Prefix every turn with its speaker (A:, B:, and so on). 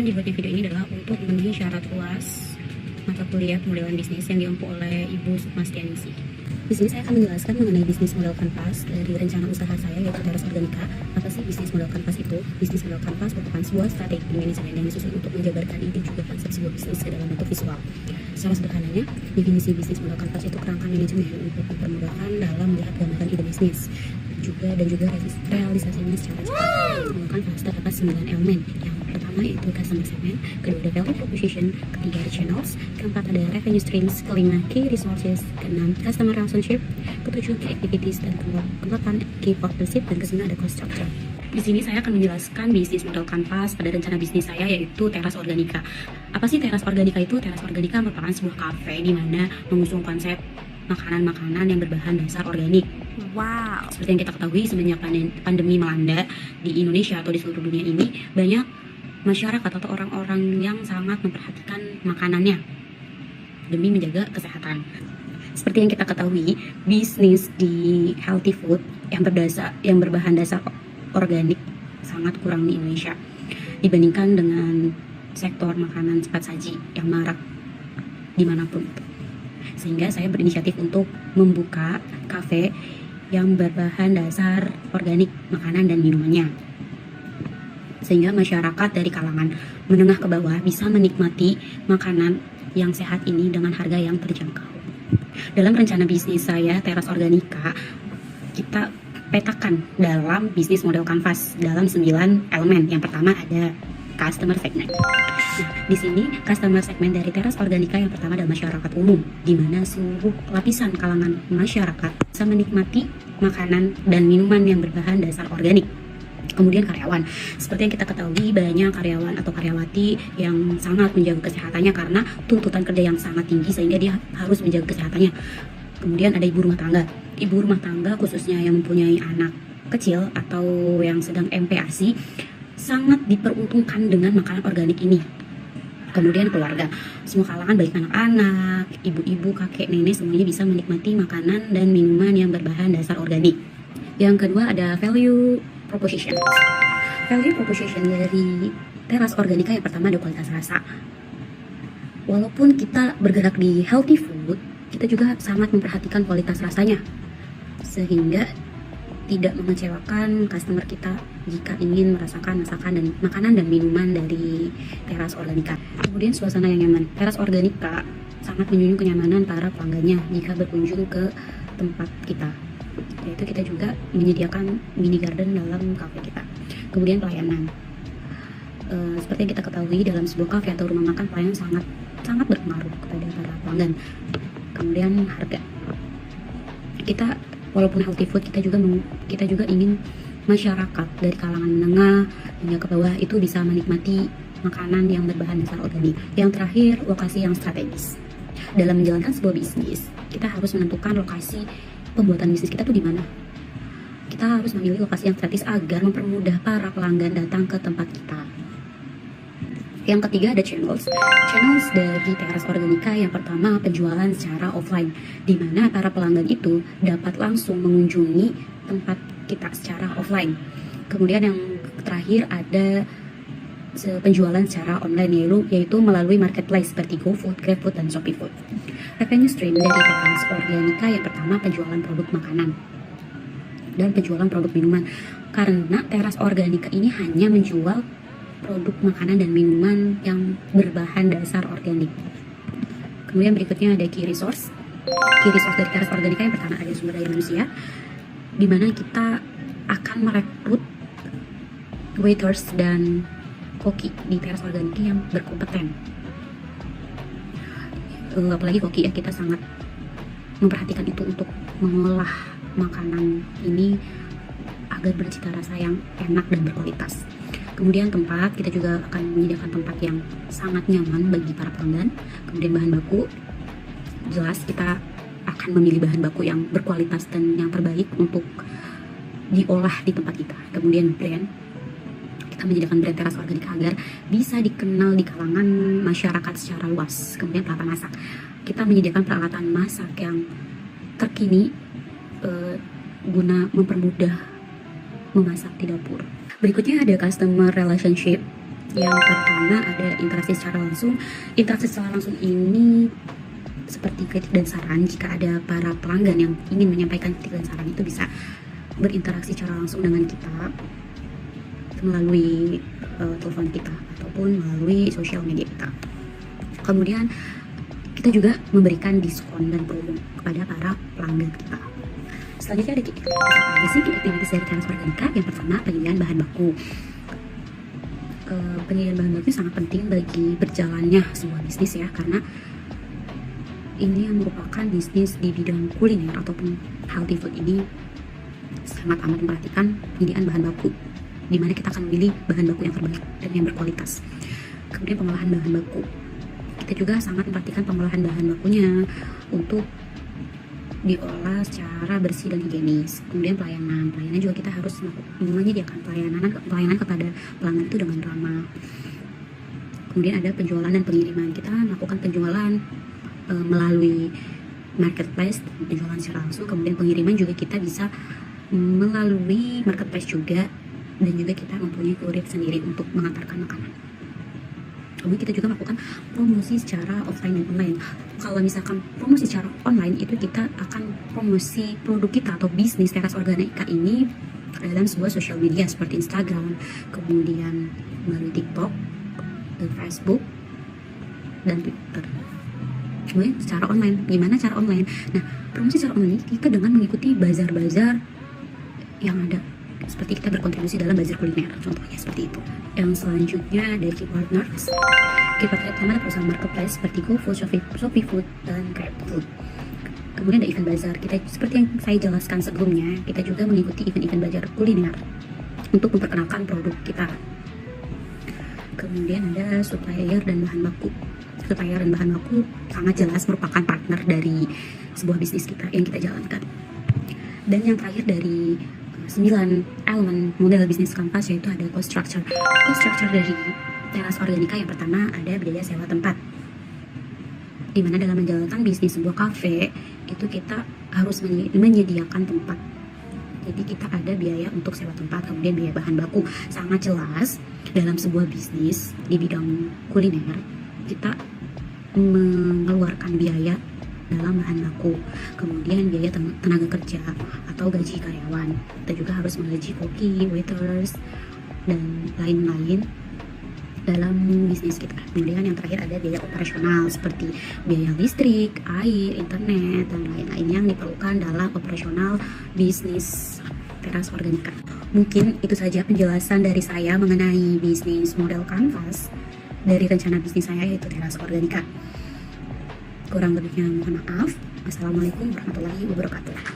A: Tujuan dibuatnya video ini adalah untuk memenuhi syarat luas mata kuliah pemodelan bisnis yang diempu oleh Ibu Sukmastianingsih. Di sini saya akan menjelaskan mengenai bisnis model kanvas dari rencana usaha saya, yaitu Teras Organika. Apa sih bisnis model kanvas itu? Bisnis model kanvas merupakan sebuah strategi manajemen yang disusun untuk menjabarkan ide juga konsep sebuah bisnis ke dalam bentuk visual. Secara sederhananya, definisi bisnis model kanvas itu kerangka manajemen untuk mempermudahkan dalam melihat gambaran ide bisnis dan juga realisasinya secara cepat. Model kanvas terdapat 9 elemen. Yang pertama yaitu customer segment, kedua ada value proposition, ketiga ada channels, keempat ada revenue streams, kelima key resources, keenam customer relationship, ketujuh key activities, dan kedelapan key partnership, dan kesembilan ada cost structure. Di sini saya akan menjelaskan bisnis model kanvas pada rencana bisnis saya, yaitu Teras Organika. Apa sih Teras Organika itu? Teras Organika merupakan sebuah kafe di mana mengusung konsep makanan-makanan yang berbahan dasar organik.
B: Wow.
A: Seperti yang kita ketahui, semenjak pandemi melanda di Indonesia atau di seluruh dunia ini, banyak masyarakat atau orang-orang yang sangat memperhatikan makanannya demi menjaga kesehatan. Seperti yang kita ketahui, bisnis di healthy food yang berbahan dasar organik sangat kurang di Indonesia dibandingkan dengan sektor makanan cepat saji yang marak dimanapun. Sehingga saya berinisiatif untuk membuka kafe yang berbahan dasar organik makanan dan minumannya, sehingga masyarakat dari kalangan menengah ke bawah bisa menikmati makanan yang sehat ini dengan harga yang terjangkau. Dalam rencana bisnis saya, Teras Organika, kita petakan dalam bisnis model kanvas dalam 9 elemen. Yang pertama ada customer segment. Nah, di sini customer segment dari Teras Organika yang pertama adalah masyarakat umum, di mana seluruh lapisan kalangan masyarakat bisa menikmati makanan dan minuman yang berbahan dasar organik. Kemudian karyawan, seperti yang kita ketahui, banyak karyawan atau karyawati yang sangat menjaga kesehatannya karena tuntutan kerja yang sangat tinggi, sehingga dia harus menjaga kesehatannya. Kemudian ada ibu rumah tangga. Ibu rumah tangga khususnya yang mempunyai anak kecil atau yang sedang MPASI sangat diperuntukkan dengan makanan organik ini. Kemudian keluarga, semua kalangan baik anak-anak, ibu-ibu, kakek, nenek, semuanya bisa menikmati makanan dan minuman yang berbahan dasar organik. Yang kedua ada value proposition. Value proposition dari Teras Organika yang pertama ada kualitas rasa. Walaupun kita bergerak di healthy food, kita juga sangat memperhatikan kualitas rasanya, sehingga tidak mengecewakan customer kita jika ingin merasakan masakan dan makanan dan minuman dari Teras Organika. Kemudian suasana yang nyaman. Teras Organika sangat menjunjung kenyamanan para pelanggannya jika berkunjung ke tempat kita, yaitu kita juga menyediakan mini garden dalam kafe kita. Kemudian pelayanan. Seperti yang kita ketahui, dalam sebuah kafe atau rumah makan, pelayanan sangat berpengaruh kepada para pelanggan. Kemudian harga. Kita walaupun healthy food, kita juga ingin masyarakat dari kalangan menengah hingga ke bawah itu bisa menikmati makanan yang berbahan dasar organik. Yang terakhir, lokasi yang strategis. Dalam menjalankan sebuah bisnis, kita harus menentukan lokasi pembuatan bisnis kita tuh di mana. Kita harus memilih lokasi yang strategis agar mempermudah para pelanggan datang ke tempat kita. Yang ketiga ada channels. Channels dari Teras Organika yang pertama penjualan secara offline, di mana para pelanggan itu dapat langsung mengunjungi tempat kita secara offline. Kemudian yang terakhir ada penjualan secara online, yaitu melalui marketplace seperti GoFood, GrabFood, dan ShopeeFood. Revenue stream dari Teras Organika yang pertama penjualan produk makanan dan penjualan produk minuman, karena Teras Organika ini hanya menjual produk makanan dan minuman yang berbahan dasar organik. Kemudian berikutnya ada key resource. Key resource dari Teras Organika yang pertama ada sumber daya manusia, di mana kita akan merekrut waiters dan koki di Teras Organika yang berkompeten. Apalagi koki ya, kita sangat memperhatikan itu untuk mengolah makanan ini agar bercita rasa yang enak dan berkualitas. Kemudian tempat, kita juga akan menyediakan tempat yang sangat nyaman bagi para pelanggan. Kemudian bahan baku, jelas kita akan memilih bahan baku yang berkualitas dan yang terbaik untuk diolah di tempat kita. Kemudian brand, kita menyediakan brand Teras Organika agar bisa dikenal di kalangan masyarakat secara luas. Kemudian peralatan masak, kita menyediakan peralatan masak yang terkini guna mempermudah memasak di dapur. Berikutnya ada customer relationship. Yang pertama ada interaksi secara langsung. Interaksi secara langsung ini seperti kritik dan saran. Jika ada para pelanggan yang ingin menyampaikan kritik dan saran, itu bisa berinteraksi secara langsung dengan kita melalui telepon kita ataupun melalui sosial media kita. Kemudian kita juga memberikan diskon dan promo kepada para pelanggan kita. Selanjutnya ada apa aja sih aktivitas dari Teras Organika? Yang pertama, penyediaan bahan baku. Penyediaan bahan baku sangat penting bagi berjalannya sebuah bisnis ya, karena ini yang merupakan bisnis di bidang kuliner ataupun healthy food ini sangat amat memperhatikan penyediaan bahan baku, di mana kita akan memilih bahan baku yang terbaik dan yang berkualitas. Kemudian pengolahan bahan baku, kita juga sangat memperhatikan pengolahan bahan bakunya untuk diolah secara bersih dan higienis. Kemudian pelayanan juga kita harus menyediakan pelayanan kepada pelanggan itu dengan ramah. Kemudian ada penjualan dan pengiriman, kita melakukan penjualan melalui marketplace, penjualan secara langsung. Kemudian pengiriman juga kita bisa melalui marketplace juga, dan juga kita mempunyai kurir sendiri untuk mengantarkan makanan. Kemudian kita juga melakukan promosi secara offline dan online. Kalau misalkan promosi secara online, itu kita akan promosi produk kita atau bisnis Teras Organika ini dalam sebuah sosial media seperti Instagram, kemudian melalui TikTok, Facebook, dan Twitter. Kemudian secara online, gimana cara online? Nah, promosi secara online kita dengan mengikuti bazar-bazar yang ada, seperti kita berkontribusi dalam bazar kuliner, contohnya seperti itu. Yang selanjutnya ada key partners. Key partner pertama ada perusahaan marketplace seperti GoFood, Shopee Food, dan GrabFood. Kemudian ada event bazar. Kita seperti yang saya jelaskan sebelumnya, kita juga mengikuti event-event bazar kuliner untuk memperkenalkan produk kita. Kemudian ada supplier dan bahan baku. Supplier dan bahan baku sangat jelas merupakan partner dari sebuah bisnis kita yang kita jalankan. Dan yang terakhir dari 9 elemen model bisnis kanvas, yaitu ada cost structure. Cost structure dari Teras Organika yang pertama ada biaya sewa tempat, dimana dalam menjalankan bisnis sebuah kafe itu kita harus menyediakan tempat. Jadi kita ada biaya untuk sewa tempat, kemudian biaya bahan baku. Sangat jelas dalam sebuah bisnis di bidang kuliner kita mengeluarkan biaya dalam bahan baku, kemudian biaya tenaga kerja atau gaji karyawan. Kita juga harus menggaji koki, waiters, dan lain-lain dalam bisnis kita. Kemudian yang terakhir ada biaya operasional seperti biaya listrik, air, internet, dan lain-lain yang diperlukan dalam operasional bisnis Teras Organika. Mungkin itu saja penjelasan dari saya mengenai bisnis model kanvas dari rencana bisnis saya, yaitu Teras Organika. Kurang lebihnya mohon maaf. Wassalamualaikum warahmatullahi wabarakatuh.